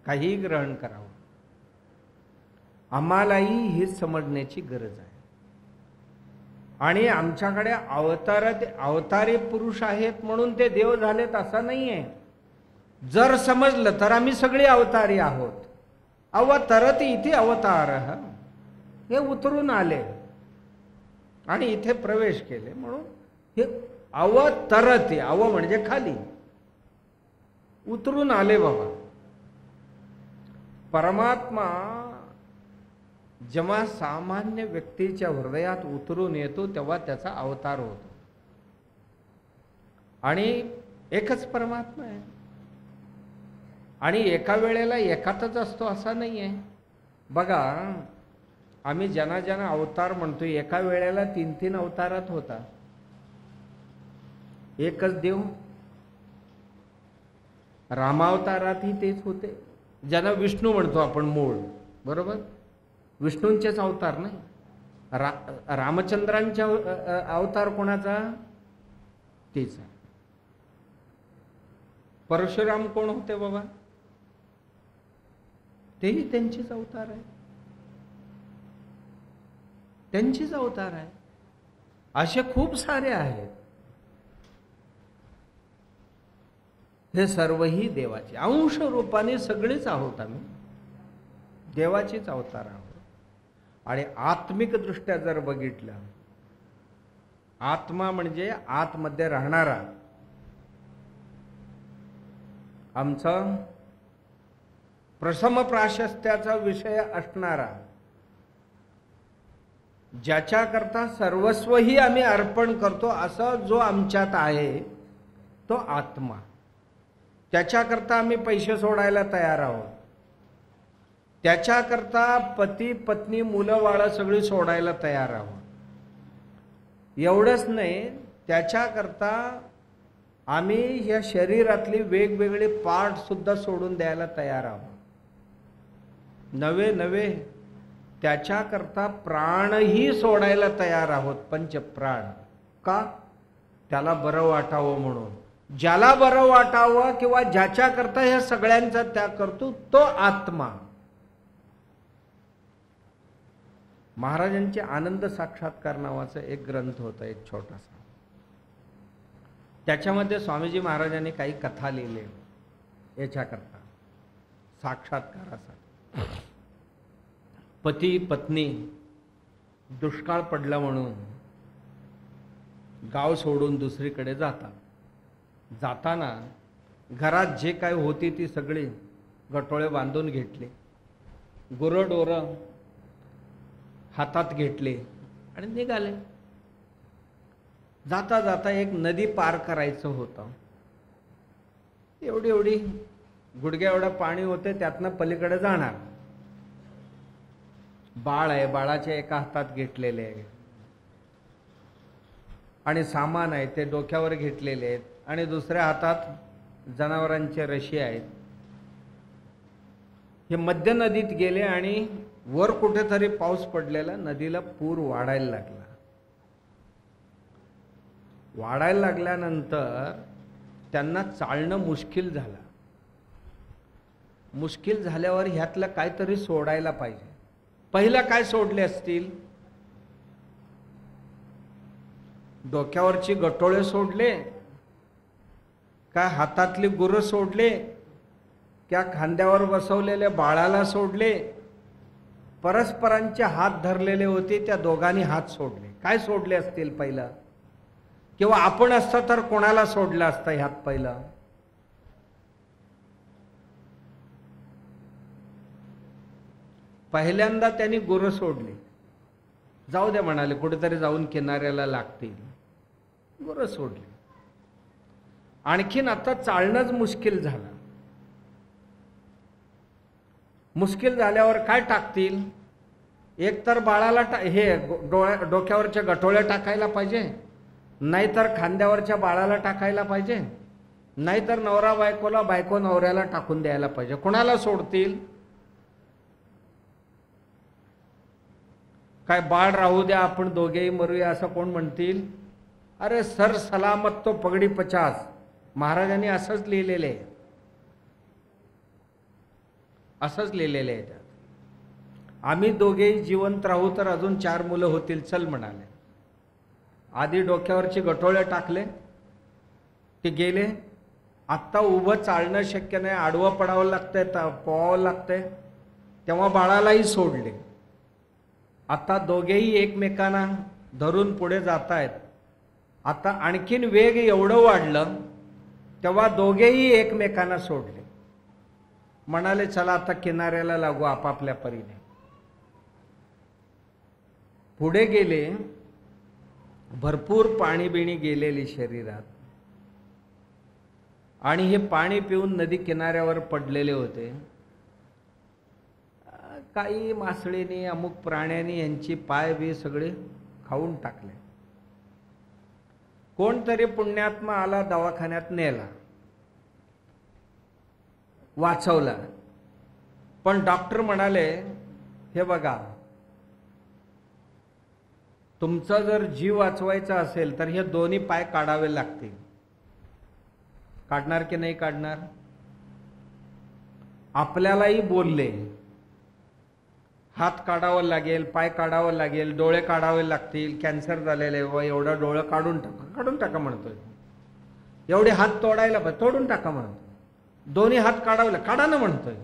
काही ग्रहण करावं. आम्हालाही हेच समजण्याची गरज आहे. आणि आमच्याकडे अवतारी पुरुष आहेत म्हणून ते देव झालेत असं नाहीये. जर समजलं तर आम्ही सगळे अवतारी आहोत. अवतरति इथे अवतार, हे उतरून आले आणि इथे प्रवेश केले म्हणून हे अवतरति. अव म्हणजे खाली, उतरून आले बाबा. परमात्मा जेव्हा सामान्य व्यक्तीच्या हृदयात उतरून येतो तेव्हा त्याचा अवतार होतो. आणि एकच परमात्मा आहे. आणि एका वेळेला एकातच असतो असा नाही आहे. बघा, आम्ही ज्यांना ज्यांना अवतार म्हणतो, एका वेळेला 3-3 अवतारात होता. एकच देव रामावतारातही तेच होते. ज्यांना विष्णू म्हणतो आपण मूळ, बरोबर, विष्णूंचेच अवतार नाही. रामचंद्रांच्या अवतार कोणाचा? तेच. परशुराम कोण होते बाबा? तेही त्यांचीच अवतार आहे, त्यांचीच अवतार आहे. असे खूप सारे आहेत. हे सर्वही देवाचे अंश रूपाने सगळेच आहोत. आम्ही देवाचीच अवतार आहोत. आणि आत्मिक दृष्ट्या जर बघितलं, आत्मा म्हणजे आतमध्ये राहणारा, आमचा प्रसम प्राशस्त्याचा विषय असणारा, ज्याच्याकरता सर्वस्वही आम्ही अर्पण करतो, असा जो आमच्यात आहे तो आत्मा. त्याच्याकरता आम्ही पैसे सोडायला तयार आहोत. त्याच्याकरता पती पत्नी मुलं बाळं सगळी सोडायला तयार आहोत. एवढंच नाही, त्याच्याकरता आम्ही या शरीरातली वेगवेगळे पार्ट सुद्धा सोडून द्यायला तयार आहोत. नवे नवे त्याच्याकरता प्राणही सोडायला तयार आहोत. पंचप्राण. का? त्याला बरं वाटावं म्हणून. ज्याला बरं वाटावं किंवा ज्याच्याकरता ह्या सगळ्यांचा त्याग करतो तो आत्मा. महाराजांचे आनंद साक्षात्कार नावाचा एक ग्रंथ होता, एक छोटासा. त्याच्यामध्ये स्वामीजी महाराजांनी काही कथा लिहिले याच्याकरता, साक्षात्कारासाठी. पती पत्नी दुष्काळ पडला म्हणून गाव सोडून दुसरीकडे जातात. जाताना घरात जे काय होती ती सगळी गटोळे बांधून घेतले, गुरंढोरं हातात घेतले आणि निघाले. जाता जाता एक नदी पार करायचं होतं. एवढी एवढी गुडघ्या एवढं पाणी होते, त्यातनं पलीकडे जाणार. बाळ आहे, बाळाच्या एका हातात घेतलेले आहे आणि सामान आहे ते डोक्यावर घेतलेले आहेत आणि दुसऱ्या हातात जनावरांचे रशी आहेत. हे मध्य नदीत गेले आणि वर कुठेतरी पाऊस पडलेला, नदीला पूर वाढायला लागला. वाढायला लागल्यानंतर त्यांना चालणं मुश्किल झालं. मुश्किल झाल्यावर ह्यातलं काहीतरी सोडायला पाहिजे. पहिलं काय सोडले असतील? डोक्यावरची गटोळे सोडले का? हातातली गुरं सोडले क्या? खांद्यावर बसवलेले बाळाला सोडले? परस्परांचे हात धरलेले होते, त्या दोघांनी हात सोडले. काय सोडले असतील पहिलं? किंवा आपण असतं तर कोणाला सोडलं असतं ह्यात पहिलं? पहिल्यांदा त्यांनी गुरं सोडली. जाऊ दे म्हणाले, कुठेतरी जाऊन किनाऱ्याला लागतील. गुरं सोडली. आणखीन आता चालणंच मुश्किल झालं. मुश्किल झाल्यावर काय टाकतील? एक तर बाळाला हे डोक्यावरच्या गठोळ्या टाकायला पाहिजे, नाहीतर खांद्यावरच्या बाळाला टाकायला पाहिजे, नाहीतर नवरा बायकोला, बायको नवऱ्याला टाकून द्यायला पाहिजे. कोणाला सोडतील? काय बाळ राहू द्या, आपण दोघेही मरूया असं कोण म्हणतील? अरे सर सलामत तो पगडी 50. महाराजांनी असंच लिहिलेले आहे, असंच लिहिलेले आहे त्यात. आम्ही दोघेही जिवंत राहू तर अजून 4 मुलं होतील, चल म्हणाले. आधी डोक्यावरचे गटोळे टाकले, ते गेले. आत्ता उभं चालणं शक्य नाही, आडवं पडावं लागतंय, पोहावं लागतंय. तेव्हा बाळालाही सोडले. आता दोघेही एकमेकांना धरून पुढे जात आहेत. आता आणखीन वेग एवढं वाढलं, तेव्हा दोघेही एकमेकांना सोडले. म्हणाले चला आता किनाऱ्याला लागू आपापल्या परीने. पुढे गेले. भरपूर पाणी बिणी गेलेली शरीरात. आणि हे पाणी पिऊन नदी किनाऱ्यावर पडलेले होते. काही मासळीने अमुक प्राण्यांनी यांची पाय बी सगळे खाऊन टाकले. कोणतरी पुण्यात्मा आला, दवाखान्यात नेला, वाचवला. पण डॉक्टर म्हणाले, हे बघा, तुमचा जर जीव वाचवायचा असेल तर हे दोन्ही पाय काढावे लागतील. काढणार की नाही काढणार? आपल्यालाही बोलले, हात काढावा लागेल, पाय काढावा लागेल, डोळे काढावे लागतील, कॅन्सर झालेले व एवढा डोळं काढून टाका म्हणतोय. एवढे हात तोडायला पाहिजे, तोडून टाका म्हणतोय. दोन्ही हात काढावे, काढा ना म्हणतोय.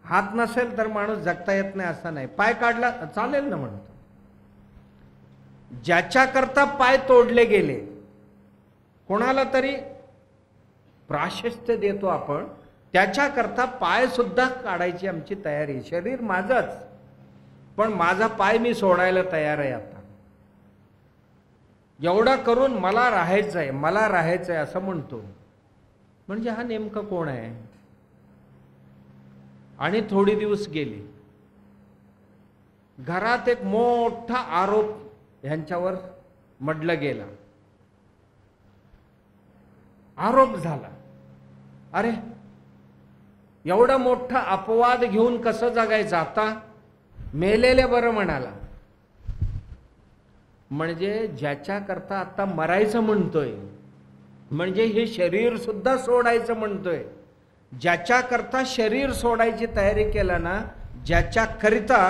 हात नसेल तर माणूस जगता येत नाही असं नाही. पाय काढला चालेल ना म्हणतो. ज्याच्याकरता पाय तोडले गेले, कोणाला तरी प्राशस्त्य देतो आपण, त्याच्याकरता पाय सुद्धा काढायची आमची तयारी. शरीर माझंच, पण माझा पाय मी सोडायला तयार आहे आता. एवढा करून मला राहायचंय, मला राहायचंय असं म्हणतो. म्हणजे हा नेमकं कोण आहे? आणि थोडी दिवस गेली, घरात एक मोठा आरोप ह्यांच्यावर मडला गेला. आरोप झाला, अरे एवढा मोठा अपवाद घेऊन कसं जगायचं आता? मेलेले बरं म्हणाला. म्हणजे ज्याच्याकरता आता मरायचं म्हणतोय, म्हणजे हे शरीर सुद्धा सोडायचं म्हणतोय. ज्याच्याकरता शरीर सोडायची तयारी केला ना, ज्याच्याकरिता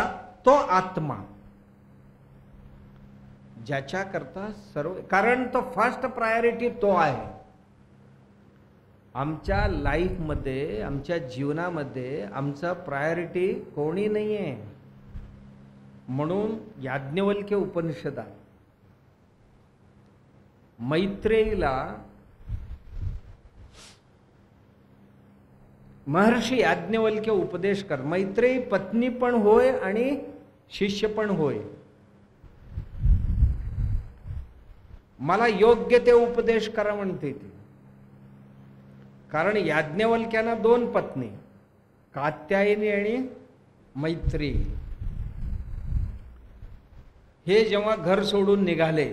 तो आत्मा, ज्याच्याकरता सर्व, कारण तो फर्स्ट प्रायोरिटी तो आहे. आमच्या लाईफमध्ये, आमच्या जीवनामध्ये आमचा प्रायोरिटी कोणी नाही आहे. म्हणून याज्ञवल्क्य उपनिषदात मैत्रेयीला महर्षी याज्ञवल्क्य उपदेश कर. मैत्रेयी पत्नी पण होय आणि शिष्य पण होय. मला योग्य ते उपदेश करा म्हणते ती. कारण याज्ञवल्क्याना 2 पत्नी, कात्यायनी आणि मैत्रेयी. हे जेव्हा घर सोडून निघाले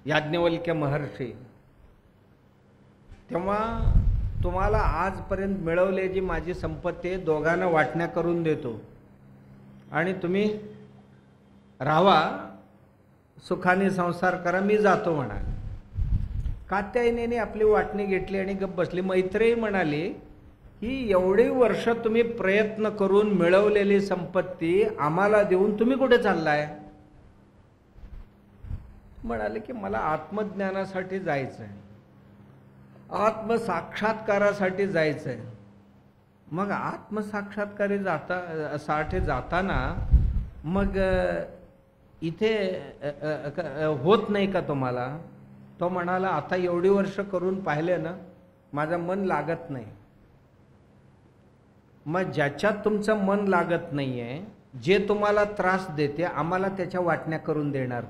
याज्ञवल्क्य महर्षी, तेव्हा तुम्हाला आजपर्यंत मिळवलेली माझी संपत्ती दोघांना वाटण्या करून देतो आणि तुम्ही राहा, सुखाने संसार करा, मी जातो म्हणाले. कात्यायनीने आपली वाटणी घेतली आणि गप्प बसली. मैत्रेयी म्हणाली, ही एवढी वर्ष तुम्ही प्रयत्न करून मिळवलेली संपत्ती आम्हाला देऊन तुम्ही कुठे चाललाय? म्हणाले की मला आत्मज्ञानासाठी जायचंय, आत्मसाक्षात्कारासाठी जायचंय. मग आत्मसाक्षात्कारी साठी जाताना मग इथे होत नाही का तुम्हाला? तो म्हणाला, आता एवढी वर्ष करून पाहिले ना, माझं मन लागत नाही. मग ज्याच्यात तुमचं मन लागत नाहीये, जे तुम्हाला त्रास देते, आम्हाला त्याच्या वाटण्या करून देणार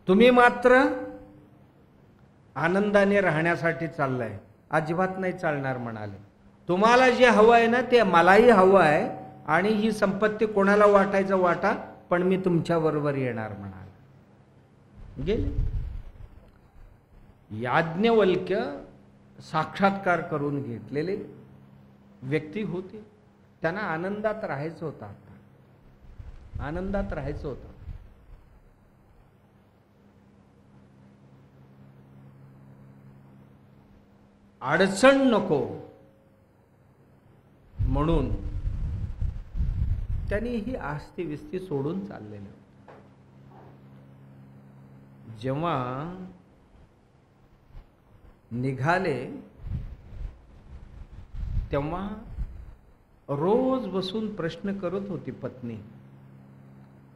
तुम्ही मात्र आनंदाने राहण्यासाठी चाललाय, अजिबात नाही चालणार म्हणाले. तुम्हाला जे हवं आहे ना ते मलाही हवं आहे आणि ही संपत्ती कोणाला वाटायचं वाटा, पण मी तुमच्या बरोबर येणार म्हणाले. गेले. याज्ञवल्क्य साक्षात्कार करून घेतलेले व्यक्ती होते. त्यांना आनंदात राहायचं होतं, आता आनंदात राहायचं होतं. अडचण नको म्हणून त्यांनी ही आस्ती विस्ती सोडून चाललेले. जेव्हा निघाले तेव्हा रोज बसून प्रश्न करत होती पत्नी.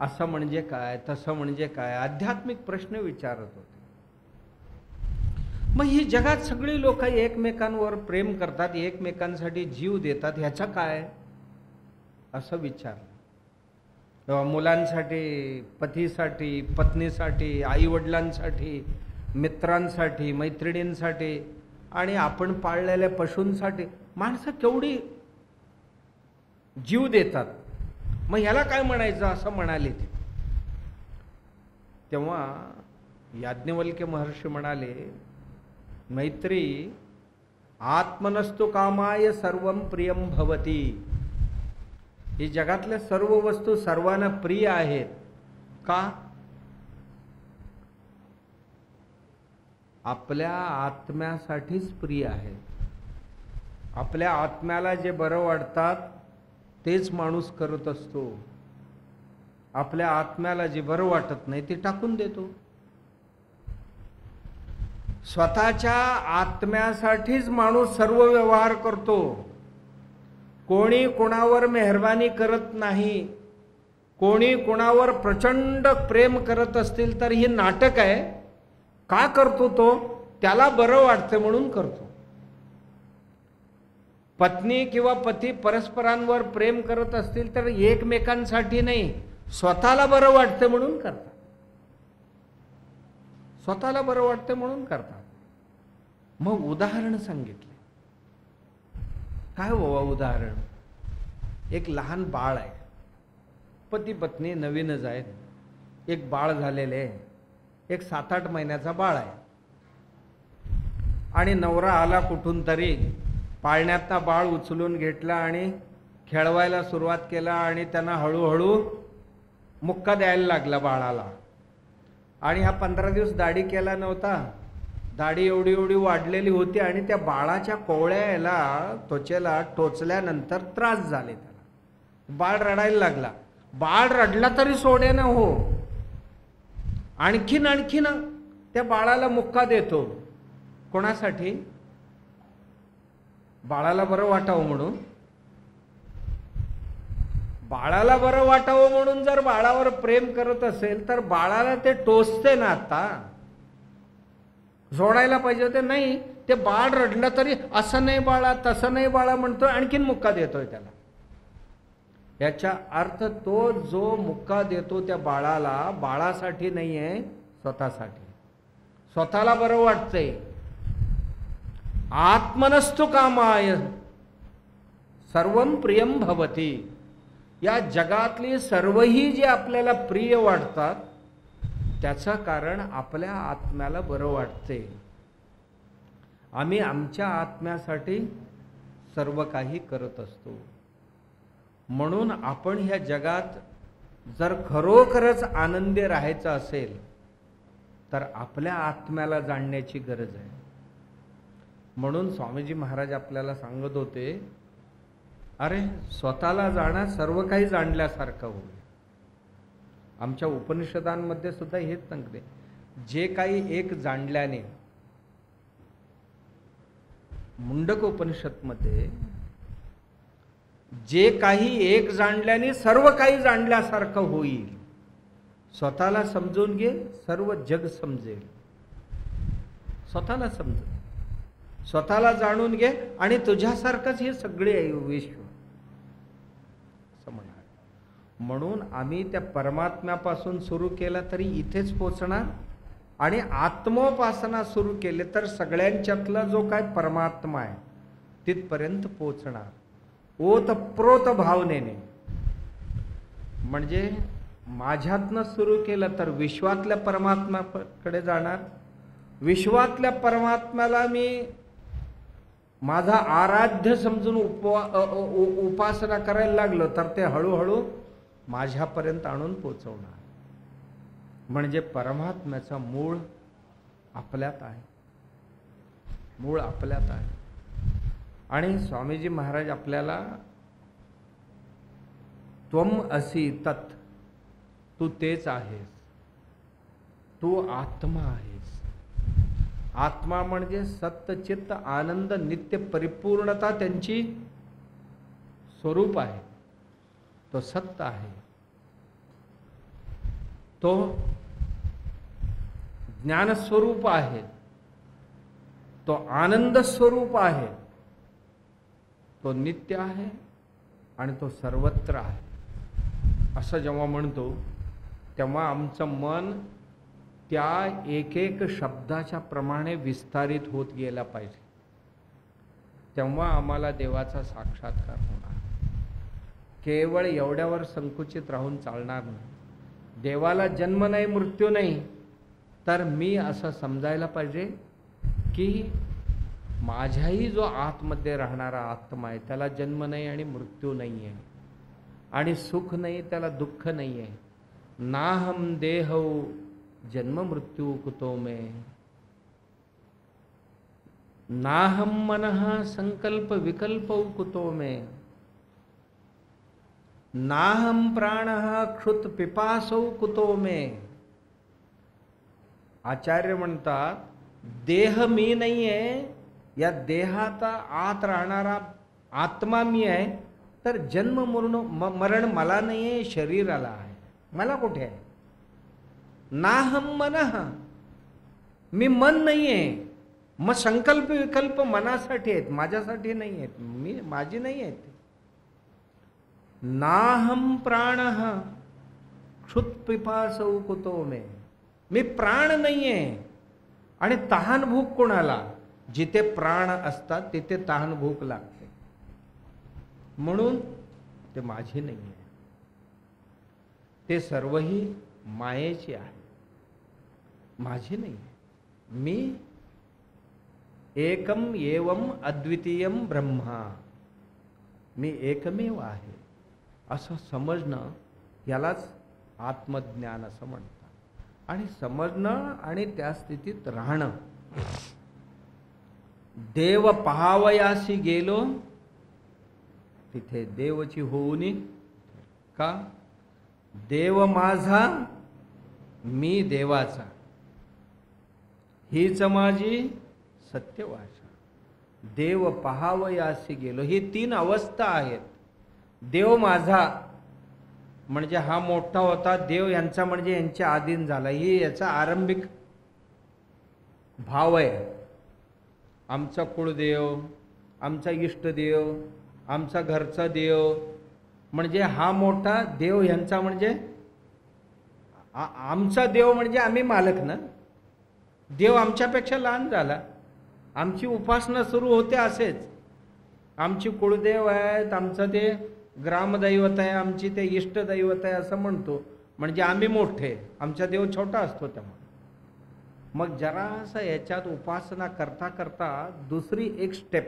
असं म्हणजे काय, तसं म्हणजे काय, आध्यात्मिक प्रश्न विचारत होते. मग ही जगात सगळी लोक एकमेकांवर प्रेम करतात, एकमेकांसाठी जीव देतात, ह्याचा काय असं विचारलं. मुलांसाठी, पतीसाठी, पत्नीसाठी, आईवडिलांसाठी, मित्रांसाठी, मैत्रिणींसाठी आणि आपण पाळलेल्या पशूंसाठी माणसं केवढी जीव देतात. मग ह्याला काय म्हणायचं असं म्हणाले ते. तेव्हा याज्ञवल्क्य महर्षी म्हणाले, मैत्री आत्मनस्तु कामाय सर्वं प्रियं भवती. ही जगातल्या सर्व वस्तू सर्वांना प्रिय आहेत. का? आपल्या आत्म्यासाठीच प्रिय आहेत. आपल्या आत्म्याला जे बरं वाटतात तेच माणूस करत असतो. आपल्या आत्म्याला जे बरं वाटत नाही ते टाकून देतो. स्वतःच्या आत्म्यासाठीच माणूस सर्व व्यवहार करतो. कोणी कोणावर मेहरबानी करत नाही. कोणी कोणावर प्रचंड प्रेम करत असतील तर हे नाटक आहे. का करतो तो? त्याला बरं वाटतं म्हणून करतो. पत्नी किंवा पती परस्परांवर प्रेम करत असतील तर एकमेकांसाठी नाही, स्वतःला बरं वाटतं म्हणून करतात. स्वतःला बरं वाटतं म्हणून करतात. मग उदाहरण सांगितले. काय बाबा उदाहरण? एक लहान बाळ आहे. पती पत्नी नवीनच आहेत. एक बाळ झालेले आहे. एक 7-8 महिन्याचा बाळ आहे. आणि नवरा आला कुठून तरी, पाळण्यातनं बाळ उचलून घेतला आणि खेळवायला सुरुवात केला आणि त्यांना हळूहळू मुक्का द्यायला लागला बाळाला. आणि हा 15 दिवस दाढी केला नव्हता. दाढी एवढी एवढी वाढलेली होती आणि त्या बाळाच्या कोवळ्याला त्वचेला टोचल्यानंतर त्रास झाले त्याला. बाळ रडायला लागला. बाळ रडला तरी सोडेना हो. आणखीन आणखीन त्या बाळाला मुक्का देतो. कोणासाठी? बाळाला बरं वाटावं म्हणून. बाळाला बरं वाटावं म्हणून जर बाळावर प्रेम करत असेल तर बाळाला ते टोचते ना. आता सोडायला पाहिजे होते, नाही. ते बाळ रडलं तरी असं नाही बाळा, तसं नाही बाळा म्हणतोय, आणखीन मुक्का देतोय त्याला. याचा अर्थ तो जो मुक्का देतो त्या बाळाला, बाळासाठी नाही आहे, स्वतःसाठी. स्वतःला बरं वाटतंय. आत्मनस्तु कामाय सर्वं प्रियं भवती. या जगातली सर्वही जे आपल्याला प्रिय वाटतात त्याचं कारण आपल्या आत्म्याला बरं वाटते. आम्ही आमच्या आत्म्यासाठी सर्व काही करत असतो. म्हणून आपण ह्या जगात जर खरोखरच आनंदी राहायचं असेल तर आपल्या आत्म्याला जाणण्याची गरज आहे. म्हणून स्वामीजी महाराज आपल्याला सांगत होते, अरे स्वतःला जाणं सर्व काही जाणल्यासारखं होईल. आमच्या उपनिषदांमध्ये सुद्धा हेच सांगते, जे काही एक जाणल्याने, मुंडक उपनिषदमध्ये जे काही एक जाणल्याने सर्व काही जाणल्यासारखं होईल. स्वतःला समजून घे, सर्व जग समजेल. स्वतःला समज, स्वतःला जाणून घे आणि तुझ्यासारखंच हे सगळे विश्व असं म्हणा. म्हणून आम्ही त्या परमात्म्यापासून सुरू केलं तरी इथेच पोचणार आणि आत्मोपासना सुरू केले तर सगळ्यांच्यातला जो काय परमात्मा आहे तिथपर्यंत पोचणार. ओतप्रोत भावनेने. म्हणजे माझ्यातनं सुरू केलं तर विश्वातल्या परमात्म्याकडे जाणार. विश्वातल्या परमात्म्याला मी माझा आराध्य समजून उपासना करायला लागलो तर ते हळूहळू माझ्यापर्यंत आणून पोचवणार. म्हणजे परमात्म्याचा मूळ आपल्यात आहे. मूळ आपल्यात आहे. आणि स्वामीजी महाराज आपल्याला त्वम असी तत्, तू तेच आहेस, तू आत्मा आहेस. आत्मा म्हणजे सत्य चित्त आनंद नित्य परिपूर्णता त्यांची स्वरूप आहे. तो सत्य आहे, तो ज्ञानस्वरूप आहे, तो आनंद स्वरूप आहे, तो नित्य आहे आणि तो सर्वत्र आहे. असं जेव्हा म्हणतो तेव्हा आमचं मन त्या एक एक शब्दाच्या प्रमाणे विस्तारित होत गेला पाहिजे, तेव्हा आम्हाला देवाचा साक्षात्कार होणार. केवळ एवढ्यावर संकुचित राहून चालणार नाही. देवाला जन्म नाही, मृत्यू नाही, तर मी असं समजायला पाहिजे की माझ्याही जो आतमध्ये राहणारा आत्मा आहे त्याला जन्म नाही आणि मृत्यू नाही आहे, आणि सुख नाही, त्याला दुःख नाही आहे. नाहम देहो जन्म मृत्यू कुतो में, नाहम मनः संकल्प विकल्प कुतो में, नाहम प्राणः क्षुत पिपासौ कुतो में. आचार्य म्हणतात देह मी नाही आहे, या देहात आत राहणारा आत्मा मी आहे, तर जन्म मरण मला नाही आहे, शरीराला आहे. मला कुठे आहे? नाहम मनः, मी मन नाही आहे. मग संकल्प विकल्प मनासाठी आहेत, माझ्यासाठी नाही आहेत, मी माझी नाही आहेत. नाहम प्राणः क्षुत पिपासौ कुतो में, मी प्राण नाही आहे. आणि तहान भूक कोणाला? जिथे प्राण असतात तिथे तहान भूक लागते, म्हणून ते माझी नाही आहे. ते सर्वही मायेची आहे, माझी नाही आहे. मी एकम एवम अद्वितीयम ब्रह्मा, मी एकमेव आहे असं समजणं, यालाच आत्मज्ञान असं म्हणतात. आणि समजणं आणि त्या स्थितीत राहणं. देव पहावयासी गेलो, तिथे देवची होऊनी का? देव माझा, मी देवाचा, हीच माझी सत्यवाचा. देव पहावयासी गेलो, ही तीन अवस्था आहेत. देव माझा म्हणजे हा मोठा होता, देव यांचा म्हणजे यांच्या अधीन झाला, ही याचा आरंभिक भाव आहे. आमचा कुळदेव, आमचा इष्टदेव, आमचा घरचा देव, म्हणजे हा मोठा देव यांचा म्हणजे आमचा देव म्हणजे आम्ही मालक ना. देव आमच्यापेक्षा लहान झाला. आमची उपासना सुरू होते असेच. आमची कुळदेव आहेत, आमचं ते ग्रामदैवत आहे, आमची ते इष्टदैवत आहे असं म्हणतो, म्हणजे आम्ही मोठे, आमचा देव छोटा असतो. तेव्हा मग जरासं याच्यात उपासना करता करता दुसरी एक स्टेप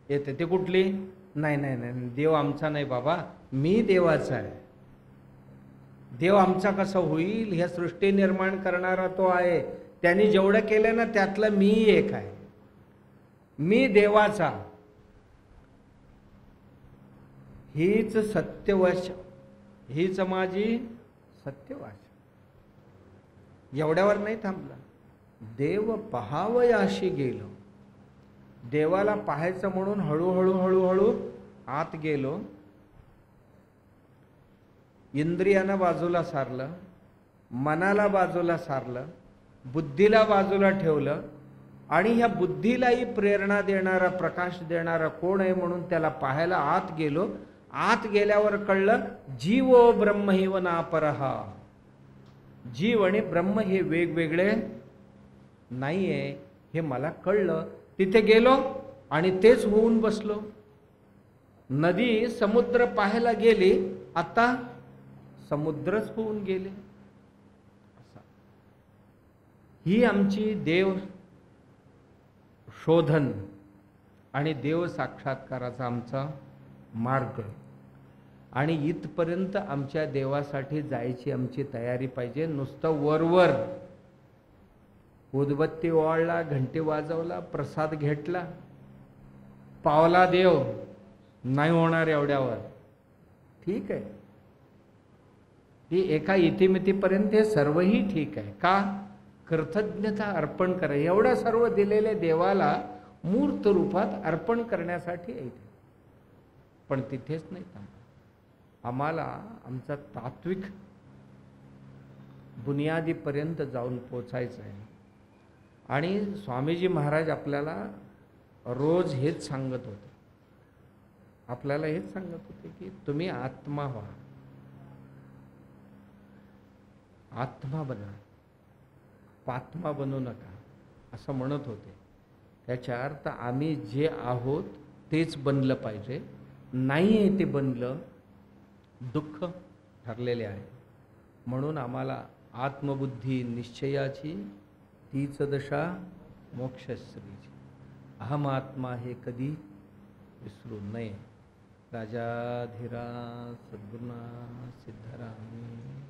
येते. ती कुठली? नाही नाही नाही, देव आमचा नाही बाबा, मी देवाचा आहे. देव आमचा कसा होईल? ह्या सृष्टी निर्माण करणारा तो आहे, त्यांनी जेवढं केलं ना त्यातलं मी एक आहे, मी देवाचा. हीच सत्यवश, हीच माझी सत्यवाच. एवढ्यावर नाही थांबला. देव पहावयाशी गेलो, देवाला पाहायचं म्हणून हळूहळू हळूहळू आत गेलो. इंद्रियांना बाजूला सारलं, मनाला बाजूला सारलं, बुद्धीला बाजूला ठेवलं, आणि ह्या बुद्धीलाही प्रेरणा देणारा, प्रकाश देणारा कोण आहे म्हणून त्याला पाहायला आत गेलो. आत गेल्यावर कळलं जीवो ब्रह्म हि व नापरहा. जीव आणि ब्रह्म हे वेगवेगळे नाहीये हे मला कळलं. तिथे गेलो आणि तेच होऊन बसलो. नदी समुद्र पाहायला गेली, आता समुद्रच होऊन गेले. ही आमची देव शोधन आणि देव साक्षात्काराचा आमचा मार्ग. आणि इथपर्यंत आमच्या देवासाठी जायची आमची तयारी पाहिजे. नुसतं वरवर उदबत्ती ओवाळला, घंटी वाजवला, प्रसाद घेतला, पावला देव, नाही होणार एवढ्यावर. ठीक आहे, ही एका इतिमितीपर्यंत हे सर्वही ठीक आहे. का? कृतज्ञता अर्पण करा. एवढं सर्व दिलेले देवाला मूर्त रूपात अर्पण करण्यासाठी येते. पण तिथेच नाही थांबा. आम्हाला आमचा तात्विक बुनियादीपर्यंत जाऊन पोचायचं आहे. आणि स्वामीजी महाराज आपल्याला रोज हेच सांगत होते. आपल्याला हेच सांगत होते की तुम्ही आत्मा व्हा. आत्मा बना, पात्मा बनू नका असं म्हणत होते. त्याच्या अर्थ आम्ही जे आहोत तेच बनलं पाहिजे. नाही आहे ते बनलं दुःख ठरलेले आहे. म्हणून आम्हाला आत्मबुद्धी निश्चयाची तीच दशा मोक्षश्रीची. अहम आत्मा हे कधी विसरू नये. राजाधिराज सद्गुरुनाथ सिद्धराम